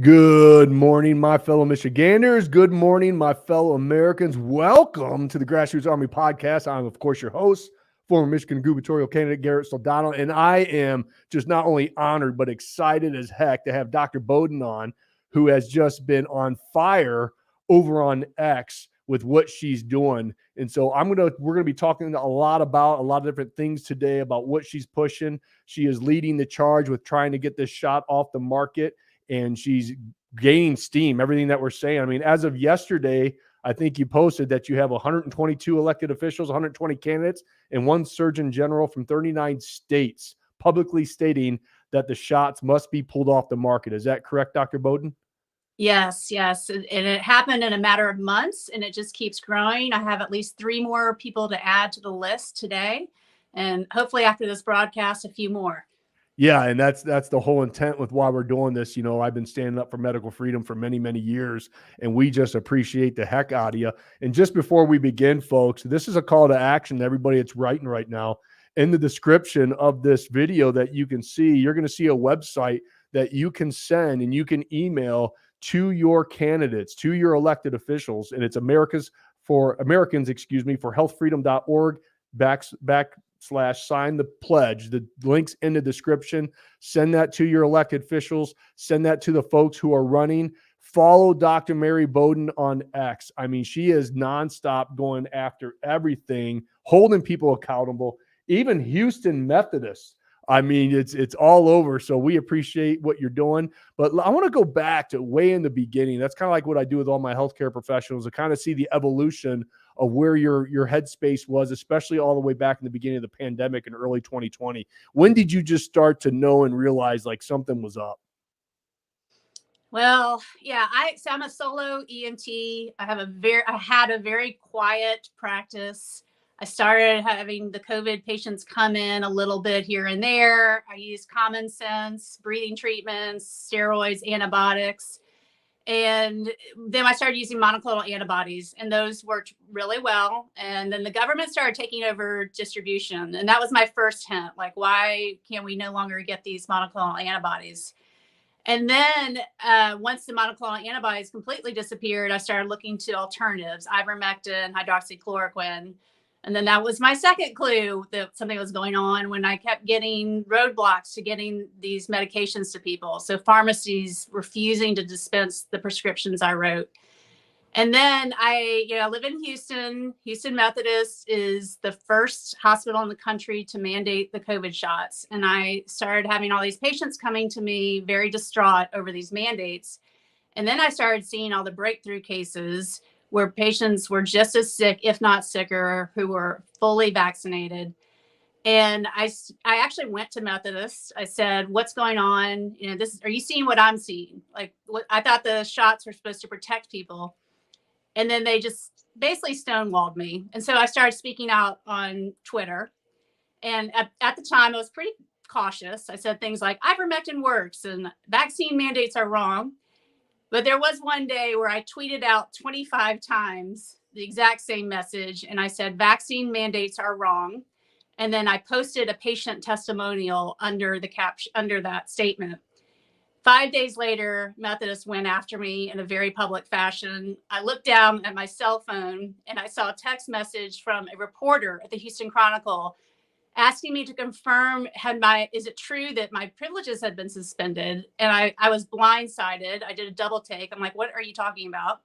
Good morning, my fellow Michiganders. Good morning, my fellow Americans. Welcome to the Grassroots Army Podcast. I'm, of course, your host, former Michigan gubernatorial candidate Garrett Soldano, and I am just not only honored but excited as heck to have Dr. Bowden on, who has just been on fire over on X with what she's doing. And so we're gonna be talking a lot about a lot of different things today about what she's pushing. She is leading the charge with trying to get this shot off the market, and she's gaining steam, everything that we're saying. I mean, as of yesterday, I think you posted that you have 122 elected officials, 120 candidates, and one surgeon general from 39 states publicly stating that the shots must be pulled off the market. Is that correct, Dr. Bowden? Yes. And it happened in a matter of months, and it just keeps growing. I have at least 3 more people to add to the list today, and hopefully after this broadcast, a few more. Yeah, and that's the whole intent with why we're doing this. You know, I've been standing up for medical freedom for many, many years, and we just appreciate the heck out of you. And just before we begin, folks, this is a call to action to everybody that's writing right now. In the description of this video that you can see, you're going to see a website that you can send and you can email to your candidates, to your elected officials, and it's Americans for healthfreedom.org /sign the pledge. The link's in the description. Send that to your elected officials. Send that to the folks who are running. Follow Dr. Mary Bowden on X. I mean, she is nonstop going after everything, holding people accountable, even Houston Methodists. I mean, it's all over. So we appreciate what you're doing. But I want to go back to way in the beginning. That's kind of like what I do with all my healthcare professionals, to kind of see the evolution of where your headspace was, especially all the way back in the beginning of the pandemic in early 2020. When did you just start to know and realize like something was up? Well, yeah, I'm a solo EMT. I had a very quiet practice. I started having the COVID patients come in a little bit here and there. I used common sense, breathing treatments, steroids, antibiotics. And then I started using monoclonal antibodies, and those worked really well. And then the government started taking over distribution. And that was my first hint, like, why can't we no longer get these monoclonal antibodies? And then once the monoclonal antibodies completely disappeared, I started looking to alternatives, ivermectin, hydroxychloroquine. And then that was my second clue that something was going on, when I kept getting roadblocks to getting these medications to people. So pharmacies refusing to dispense the prescriptions I wrote. And then I live in Houston. Houston Methodist is the first hospital in the country to mandate the COVID shots. And I started having all these patients coming to me very distraught over these mandates. And then I started seeing all the breakthrough cases where patients were just as sick, if not sicker, who were fully vaccinated. And I actually went to Methodist. I said, what's going on? Are you seeing what I'm seeing? Like, I thought the shots were supposed to protect people. And then they just basically stonewalled me. And so I started speaking out on Twitter. And at the time, I was pretty cautious. I said things like, ivermectin works and vaccine mandates are wrong. But there was one day where I tweeted out 25 times the exact same message. And I said, vaccine mandates are wrong. And then I posted a patient testimonial under that statement. 5 days later, Methodist went after me in a very public fashion. I looked down at my cell phone and I saw a text message from a reporter at the Houston Chronicle asking me to confirm, is it true that my privileges had been suspended? And I was blindsided. I did a double take. I'm like, what are you talking about?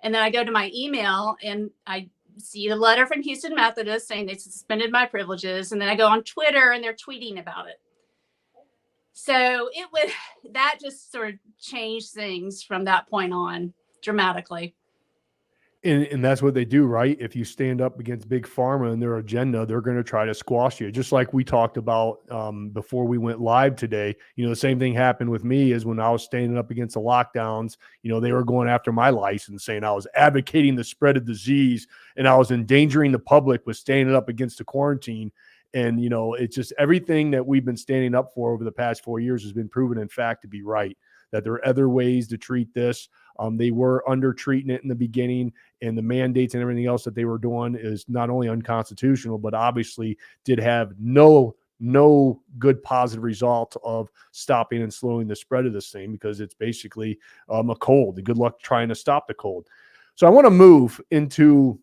And then I go to my email and I see the letter from Houston Methodist saying they suspended my privileges. And then I go on Twitter and they're tweeting about it. So that just sort of changed things from that point on dramatically. And that's what they do, right? If you stand up against Big Pharma and their agenda, they're going to try to squash you. Just like we talked about before we went live today. The same thing happened with me is when I was standing up against the lockdowns, they were going after my license, saying I was advocating the spread of disease and I was endangering the public with standing up against the quarantine. And, it's just everything that we've been standing up for over the past 4 years has been proven, in fact, to be right. that there are other ways to treat this. They were under treating it in the beginning, and the mandates and everything else that they were doing is not only unconstitutional, but obviously did have no good positive result of stopping and slowing the spread of this thing, because it's basically a cold. Good luck trying to stop the cold. So I want to move into,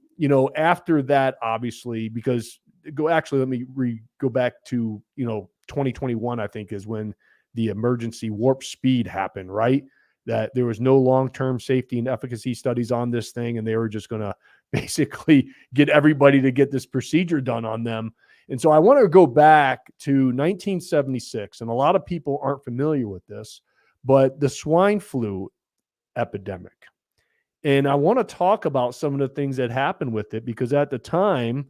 after that, obviously, because let me go back to, 2021, I think, is when the emergency warp speed happened, right? That there was no long-term safety and efficacy studies on this thing, and they were just going to basically get everybody to get this procedure done on them. And so I want to go back to 1976, and a lot of people aren't familiar with this, but the swine flu epidemic. And I want to talk about some of the things that happened with it, because at the time,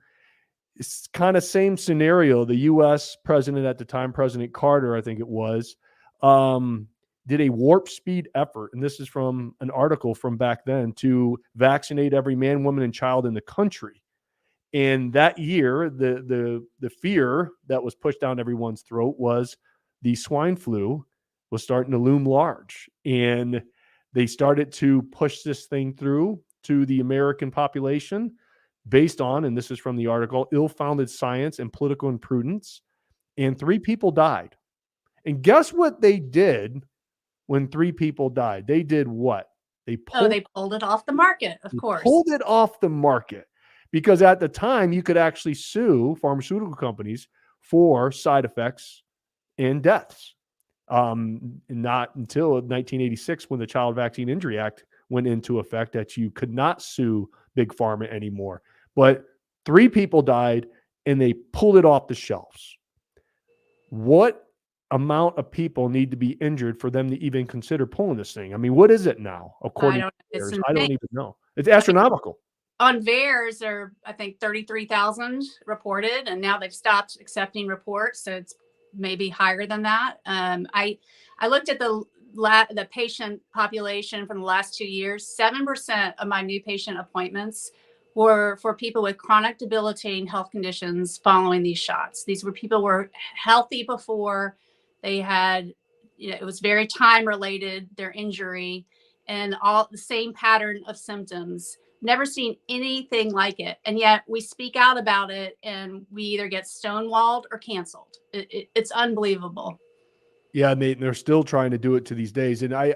it's kind of same scenario. The U.S. president at the time, President Carter, I think it was, did a warp speed effort, and this is from an article from back then, to vaccinate every man, woman, and child in the country. And that year, the fear that was pushed down everyone's throat was the swine flu was starting to loom large. And they started to push this thing through to the American population based on, and this is from the article, ill-founded science and political imprudence. And 3 people died. And guess what they did when 3 people died? They did what? They pulled it off the market, of course. Pulled it off the market. Because at the time, you could actually sue pharmaceutical companies for side effects and deaths. Not until 1986, when the Child Vaccine Injury Act went into effect, that you could not sue Big Pharma anymore. But 3 people died, and they pulled it off the shelves. What amount of people need to be injured for them to even consider pulling this thing? I mean, what is it now? According to theirs? I don't even know. It's astronomical. On VAERS, there are, I think, 33,000 reported, and now they've stopped accepting reports, so it's maybe higher than that. I looked at the patient population from the last 2 years. 7% of my new patient appointments were for people with chronic debilitating health conditions following these shots. These were people who were healthy before. They had, it was very time related, their injury, and all the same pattern of symptoms. Never seen anything like it. And yet we speak out about it, and we either get stonewalled or canceled. It's unbelievable. Yeah, and they're still trying to do it to these days. And I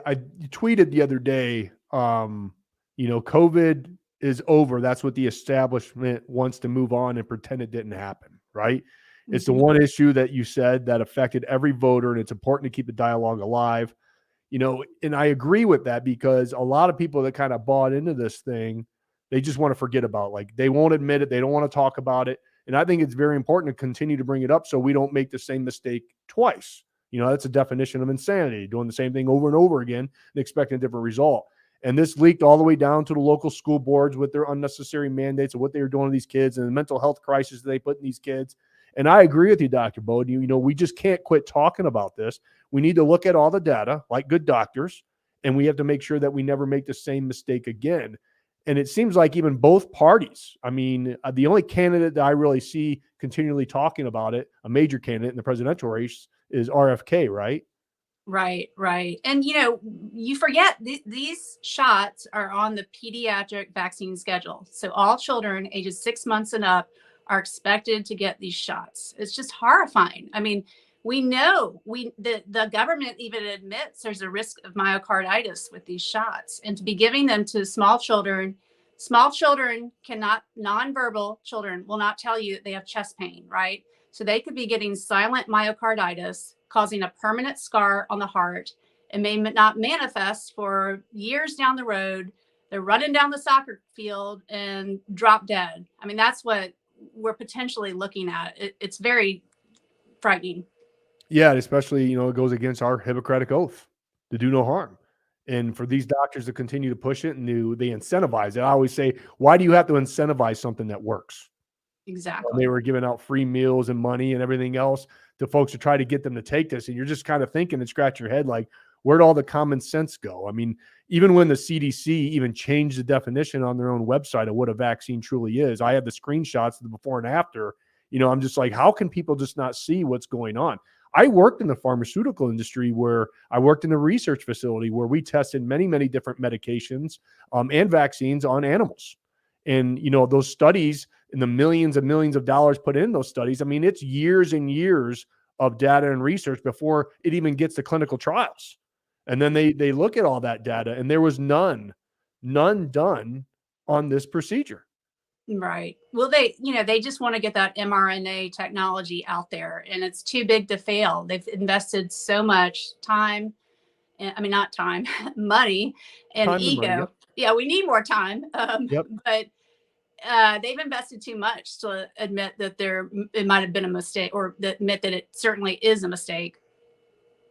tweeted the other day, COVID is over. That's what the establishment wants to move on and pretend it didn't happen, right? Mm-hmm. It's the one issue that you said that affected every voter, and it's important to keep the dialogue alive. And I agree with that, because a lot of people that kind of bought into this thing, they just want to forget about it. Like, they won't admit it. They don't want to talk about it. And I think it's very important to continue to bring it up so we don't make the same mistake twice. That's a definition of insanity, doing the same thing over and over again and expecting a different result. And this leaked all the way down to the local school boards with their unnecessary mandates of what they were doing to these kids and the mental health crisis that they put in these kids. And I agree with you, Dr. Bowden. We just can't quit talking about this. We need to look at all the data like good doctors, and we have to make sure that we never make the same mistake again. And it seems like even both parties, I mean, the only candidate that I really see continually talking about it, a major candidate in the presidential race, is RFK, right? Right. And, you forget these shots are on the pediatric vaccine schedule. So all children ages 6 months and up are expected to get these shots. It's just horrifying. I mean, we know the government even admits there's a risk of myocarditis with these shots, and to be giving them to small children cannot, nonverbal children will not tell you that they have chest pain, right? So they could be getting silent myocarditis, causing a permanent scar on the heart, and may not manifest for years down the road. They're running down the soccer field and drop dead. I mean, that's what we're potentially looking at. It's very frightening. Yeah, especially, it goes against our Hippocratic oath to do no harm. And for these doctors to continue to push it, and they incentivize it. I always say, why do you have to incentivize something that works? Exactly. They were giving out free meals and money and everything else to folks to try to get them to take this. And you're just kind of thinking and scratch your head, like, where'd all the common sense go? I mean, even when the CDC even changed the definition on their own website of what a vaccine truly is, I have the screenshots of the before and after. I'm just like, how can people just not see what's going on? I worked in the pharmaceutical industry where I worked in a research facility where we tested many, many different medications and vaccines on animals. And, those studies and the millions and millions of dollars put in those studies, I mean, it's years and years of data and research before it even gets to clinical trials. And then they look at all that data, and there was none done on this procedure. Right. Well, they just want to get that mRNA technology out there, and it's too big to fail. They've invested so much time, and I mean, not time, money and Time and money. ego. Yep. Yeah, we need more time. Yep. But they've invested too much to admit that it might have been a mistake, or admit that it certainly is a mistake.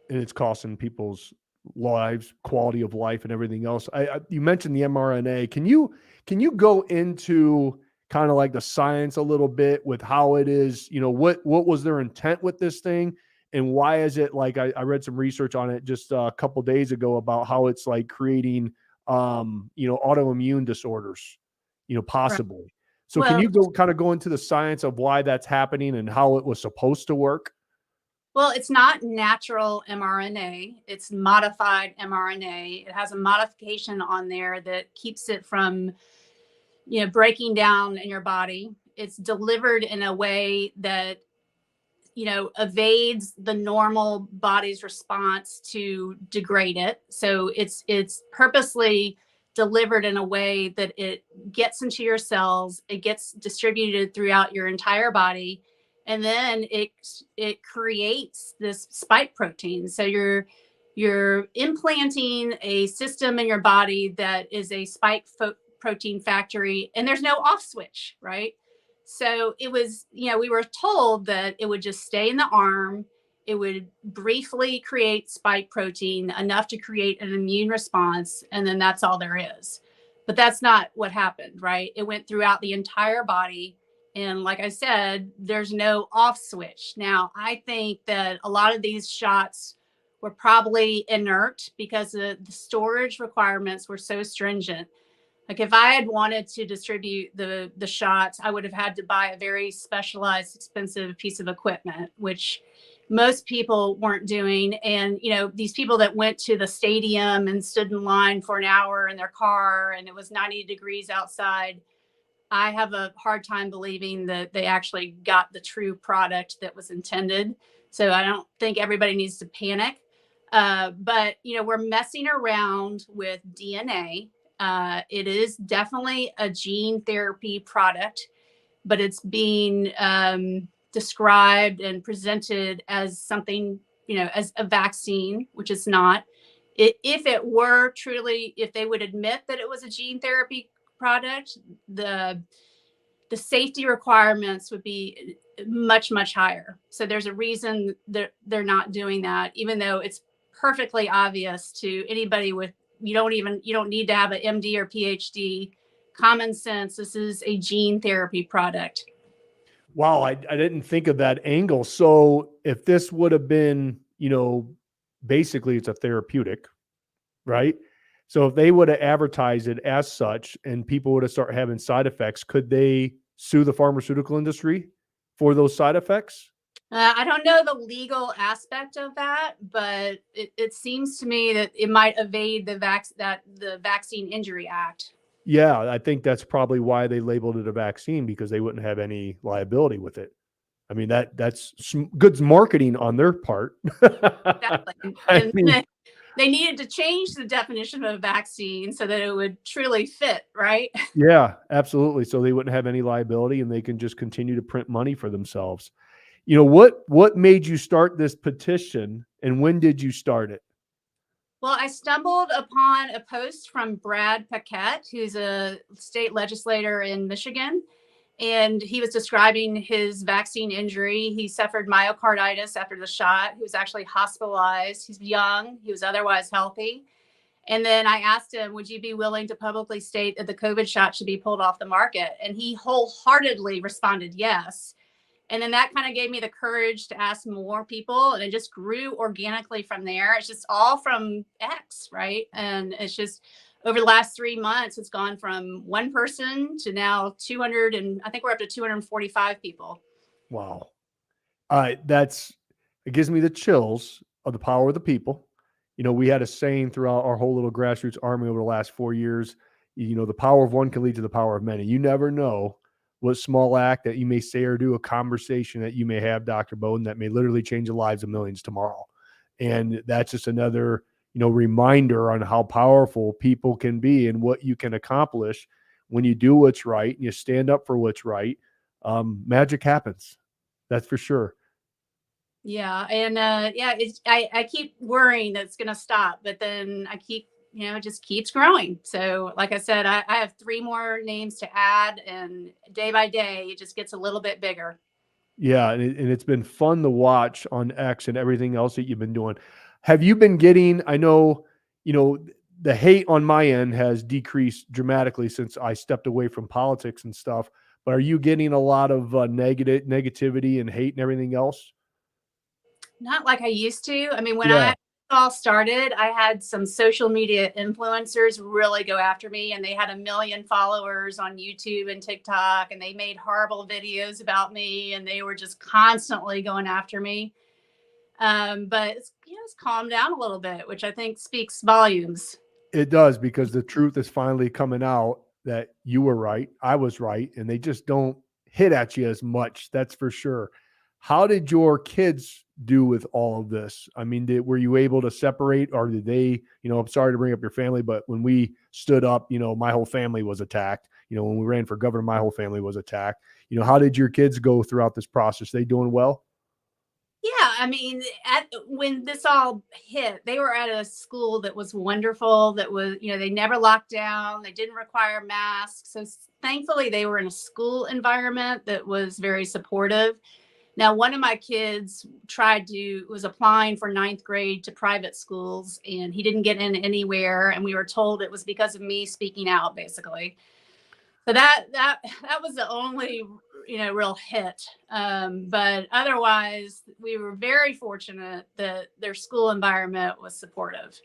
And it's costing people's lives, quality of life, and everything else. You mentioned the mRNA. Can you go into kind of like the science a little bit with how it is? What was their intent with this thing, and why is it like I read some research on it just a couple days ago about how it's like creating autoimmune disorders, possibly. Right. So well, can you go into the science of why that's happening and how it was supposed to work? Well, it's not natural mRNA. It's modified mRNA. It has a modification on there that keeps it from, breaking down in your body. It's delivered in a way that, evades the normal body's response to degrade it. So it's purposely delivered in a way that it gets into your cells. It gets distributed throughout your entire body. And then it creates this spike protein. So you're implanting a system in your body that is a spike protein factory, and there's no off switch, right? So it was, we were told that it would just stay in the arm. It would briefly create spike protein enough to create an immune response, and then that's all there is. But that's not what happened, right? It went throughout the entire body. And like I said, there's no off switch. Now, I think that a lot of these shots were probably inert because the storage requirements were so stringent. Like if I had wanted to distribute the shots, I would have had to buy a very specialized, expensive piece of equipment, which most people weren't doing. And, these people that went to the stadium and stood in line for an hour in their car and it was 90 degrees outside, I have a hard time believing that they actually got the true product that was intended. So I don't think everybody needs to panic. But, we're messing around with DNA. It is definitely a gene therapy product, but it's being described and presented as something, as a vaccine, which is not. If it were truly, if they would admit that it was a gene therapy product, the safety requirements would be much, much higher. So there's a reason that they're not doing that, even though it's perfectly obvious to anybody with, you don't need to have an MD or PhD. Common sense, this is a gene therapy product. Wow, I didn't think of that angle. So if this would have been, basically it's a therapeutic, right? So if they would have advertised it as such and people would have started having side effects, could they sue the pharmaceutical industry for those side effects? I don't know the legal aspect of that, but it seems to me that it might evade the Vaccine Injury Act. Yeah, I think that's probably why they labeled it a vaccine, because they wouldn't have any liability with it. I mean, that's good marketing on their part. Exactly. And they needed to change the definition of a vaccine so that it would truly fit, right? Yeah, absolutely. So they wouldn't have any liability and they can just continue to print money for themselves. What made you start this petition, and when did you start it? Well, I stumbled upon a post from Brad Paquette, who's a state legislator in Michigan, and he was describing his vaccine injury. He suffered myocarditis after the shot. He was actually hospitalized. He's young. He was otherwise healthy. And then I asked him, would you be willing to publicly state that the COVID shot should be pulled off the market? And he wholeheartedly responded yes. And then that kind of gave me the courage to ask more people, and it just grew organically from there. It's just all from X, right? And it's just over the last 3 months, it's gone from one person to now 200, and I think we're up to 245 people. Wow. it gives me the chills of the power of the people. We had a saying throughout our whole little grassroots army over the last 4 years. The power of one can lead to the power of many. You never know what small act that you may say or do, a conversation that you may have, Dr. Bowden, that may literally change the lives of millions tomorrow. And that's just another, reminder on how powerful people can be and what you can accomplish when you do what's right and you stand up for what's right. Magic happens. That's for sure. Yeah. And I keep worrying that it's going to stop, but then it just keeps growing. So like I said, I have 3 more names to add, and day by day, it just gets a little bit bigger. Yeah, and it's been fun to watch on X and everything else that you've been doing. Have you been getting, I know, the hate on my end has decreased dramatically since I stepped away from politics and stuff, but are you getting a lot of negativity and hate and everything else? Not like I used to. I mean, when Yeah. I all started, I had some social media influencers really go after me, and they had 1 million followers on YouTube and TikTok, and they made horrible videos about me, and they were just constantly going after me. But it's calmed down a little bit, which I think speaks volumes. It does, because the truth is finally coming out that you were right, I was right, and they just don't hit at you as much. That's for sure. How did your kids do with all of this? I mean, were you able to separate, or did they, I'm sorry to bring up your family, but when we stood up, my whole family was attacked. When we ran for governor, my whole family was attacked. How did your kids go throughout this process? They doing well? Yeah, I mean, when this all hit, they were at a school that was wonderful. That was, they never locked down. They didn't require masks. So thankfully, they were in a school environment that was very supportive. Now, one of my kids was applying for 9th grade to private schools, and he didn't get in anywhere. And we were told it was because of me speaking out, basically. So that was the only real hit. But otherwise, we were very fortunate that their school environment was supportive.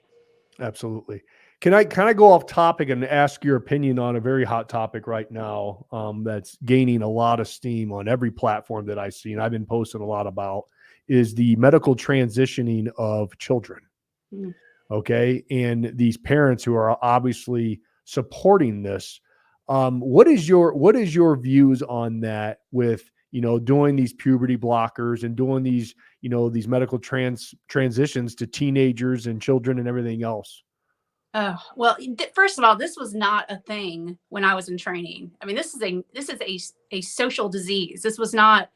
Absolutely. Can I kind of go off topic and ask your opinion on a very hot topic right now, that's gaining a lot of steam on every platform that I see, and I've been posting a lot about, is the medical transitioning of children. Mm. Okay. And these parents who are obviously supporting this. What is your views on that with, doing these puberty blockers and doing these, these medical transitions to teenagers and children and everything else? Oh, well, first of all, this was not a thing when I was in training. I mean, this is a social disease. This was not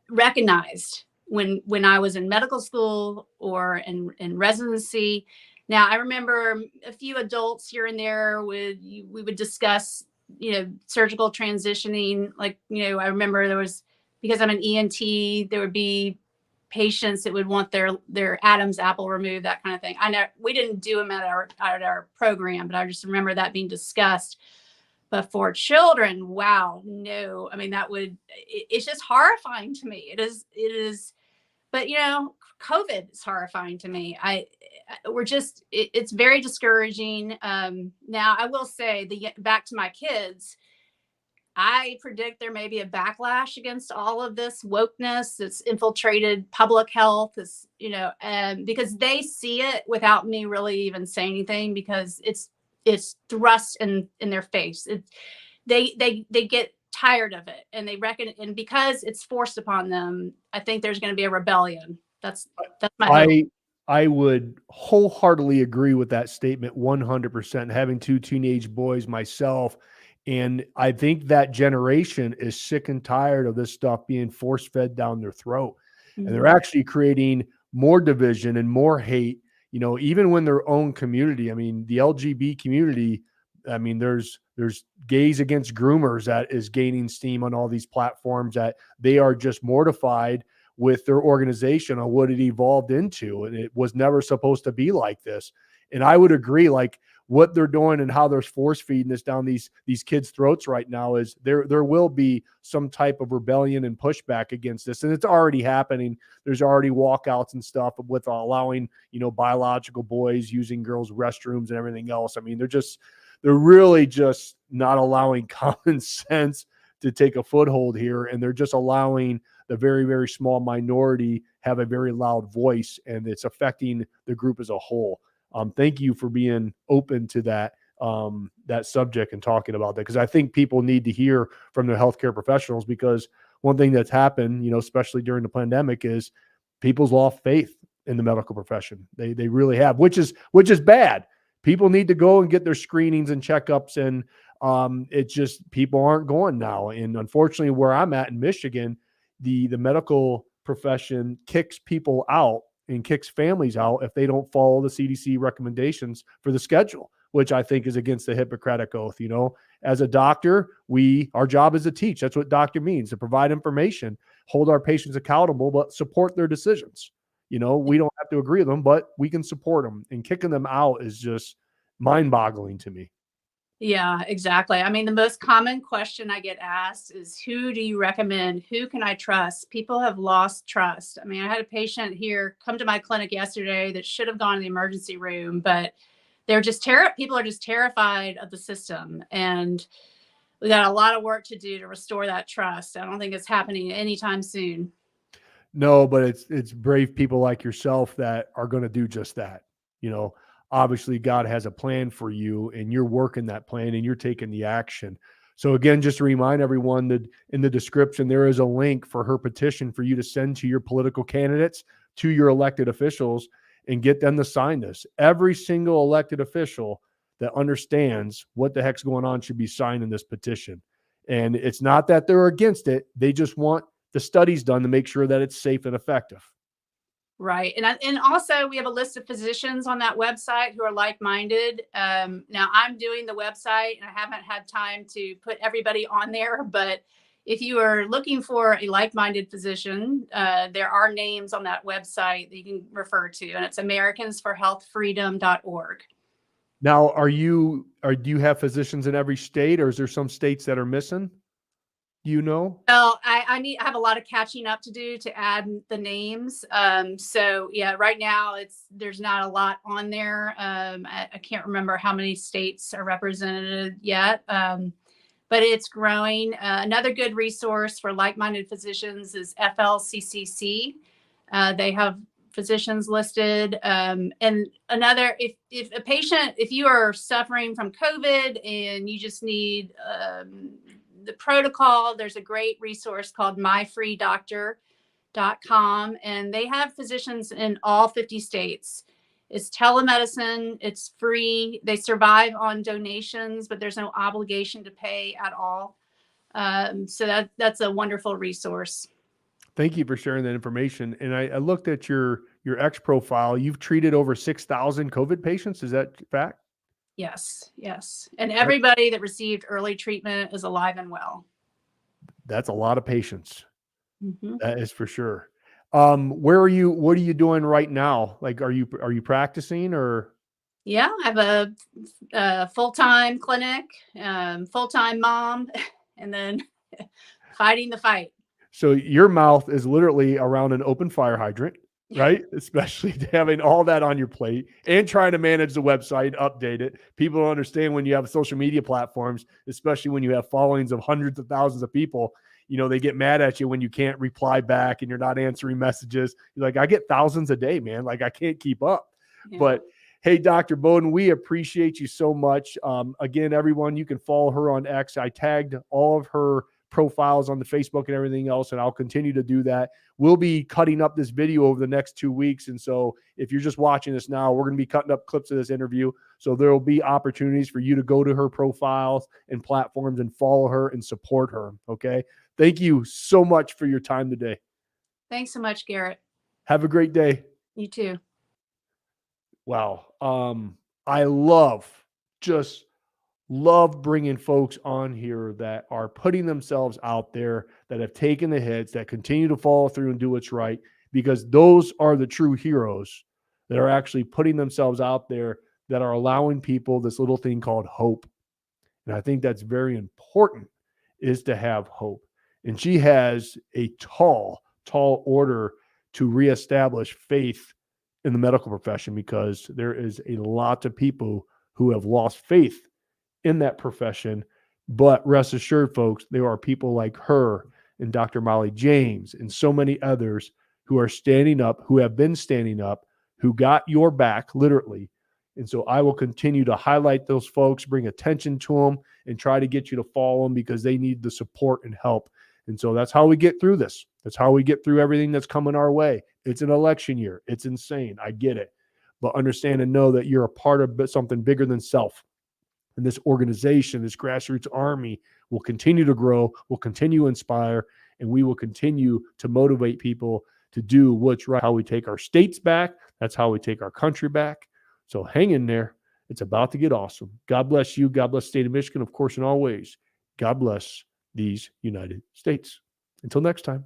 recognized when I was in medical school or in residency. Now, I remember a few adults here and there we would discuss, surgical transitioning. Like, I remember because I'm an ENT, there would be patients that would want their Adam's apple removed, that kind of thing. We didn't do them at our program, but I just remember that being discussed. But for children, wow, no. I mean, it's just horrifying to me. It is, but COVID is horrifying to me. It's very discouraging. Now I will say, back to my kids, I predict there may be a backlash against all of this wokeness that's infiltrated public health, because they see it without me really even saying anything, because it's thrust in their face. They get tired of it, and they reckon, and because it's forced upon them, I think there's going to be a rebellion. That's my hope. I would wholeheartedly agree with that statement 100%. Having 2 teenage boys myself, and I think that generation is sick and tired of this stuff being force fed down their throat. And they're actually creating more division and more hate, even when their own community. I mean, the LGBT community, I mean, there's gays against groomers that is gaining steam on all these platforms, that they are just mortified with their organization on what it evolved into. And it was never supposed to be like this. And I would agree, like, what they're doing and how they're force feeding this down these kids' throats right now, is there will be some type of rebellion and pushback against this. And it's already happening. There's already walkouts and stuff with allowing, biological boys using girls' restrooms and everything else. I mean, they're really just not allowing common sense to take a foothold here. And they're just allowing the very, very small minority have a very loud voice, and it's affecting the group as a whole. Thank you for being open to that subject and talking about that, because I think people need to hear from their healthcare professionals, because one thing that's happened, especially during the pandemic, is people's lost faith in the medical profession. They really have, which is bad. People need to go and get their screenings and checkups, and it's just people aren't going now. And unfortunately, where I'm at in Michigan, the medical profession kicks people out and kicks families out if they don't follow the CDC recommendations for the schedule, which I think is against the Hippocratic Oath. As a doctor, our job is to teach. That's what doctor means, to provide information, hold our patients accountable, but support their decisions. We don't have to agree with them, but we can support them. And kicking them out is just mind-boggling to me. Yeah, exactly. I mean, the most common question I get asked is, who do you recommend? Who can I trust? People have lost trust. I mean, I had a patient here come to my clinic yesterday that should have gone to the emergency room, but people are just terrified of the system. And we got a lot of work to do to restore that trust. I don't think it's happening anytime soon. No, but it's brave people like yourself that are going to do just that. Obviously God has a plan for you, and you're working that plan and you're taking the action. So again, just to remind everyone that in the description, there is a link for her petition for you to send to your political candidates, to your elected officials, and get them to sign this. Every single elected official that understands what the heck's going on should be signing this petition. And it's not that they're against it. They just want the studies done to make sure that it's safe and effective. Right. And also we have a list of physicians on that website who are like-minded. Now I'm doing the website and I haven't had time to put everybody on there, but if you are looking for a like-minded physician, there are names on that website that you can refer to, and it's americansforhealthfreedom.org. Now, do you have physicians in every state, or is there some states that are missing? Well, I have a lot of catching up to do to add the names. So yeah, right now there's not a lot on there. I can't remember how many states are represented yet. But it's growing. Another good resource for like-minded physicians is FLCCC. They have physicians listed. And another, if you are suffering from COVID and you just need the protocol, there's a great resource called myfreedoctor.com, and they have physicians in all 50 states. It's telemedicine. It's free. They survive on donations, but there's no obligation to pay at all. So that's a wonderful resource. Thank you for sharing that information. And I looked at your X profile. You've treated over 6,000 COVID patients. Is that fact? Yes. And everybody that received early treatment is alive and well. That's a lot of patients. Mm-hmm. That is for sure. What are you doing right now? Like, are you practicing, or? Yeah, I have a full-time clinic, full-time mom, and then fighting the fight. So your mouth is literally around an open fire hydrant, right? Especially having all that on your plate and trying to manage the website, update it. People don't understand when you have social media platforms, especially when you have followings of hundreds of thousands of people, they get mad at you when you can't reply back and you're not answering messages. You're like, I get thousands a day, man. Like, I can't keep up. Yeah. But hey, Dr. Bowden, we appreciate you so much. Again, everyone, you can follow her on X. I tagged all of her profiles on the Facebook and everything else, and I'll continue to do that. We'll be cutting up this video over the next 2 weeks. And so if you're just watching this now, we're going to be cutting up clips of this interview. So there will be opportunities for you to go to her profiles and platforms and follow her and support her. Okay. Thank you so much for your time today. Thanks so much, Garrett. Have a great day. You too. Wow. I love bringing folks on here that are putting themselves out there, that have taken the hits, that continue to follow through and do what's right, because those are the true heroes that are actually putting themselves out there, that are allowing people this little thing called hope. And I think that's very important, is to have hope. And she has a tall order to reestablish faith in the medical profession, because there is a lot of people who have lost faith in that profession. But rest assured, folks, there are people like her and Dr. Molly James and so many others who are standing up, who have been standing up, who got your back, literally. And so I will continue to highlight those folks, bring attention to them, and try to get you to follow them because they need the support and help. And so that's how we get through this. That's how we get through everything that's coming our way. It's an election year. It's insane. I get it. But understand and know that you're a part of something bigger than self. And this organization, this grassroots army will continue to grow, will continue to inspire, and we will continue to motivate people to do what's right. How we take our states back. That's how we take our country back. So hang in there. It's about to get awesome. God bless you. God bless the state of Michigan, of course, in all ways. God bless these United States. Until next time.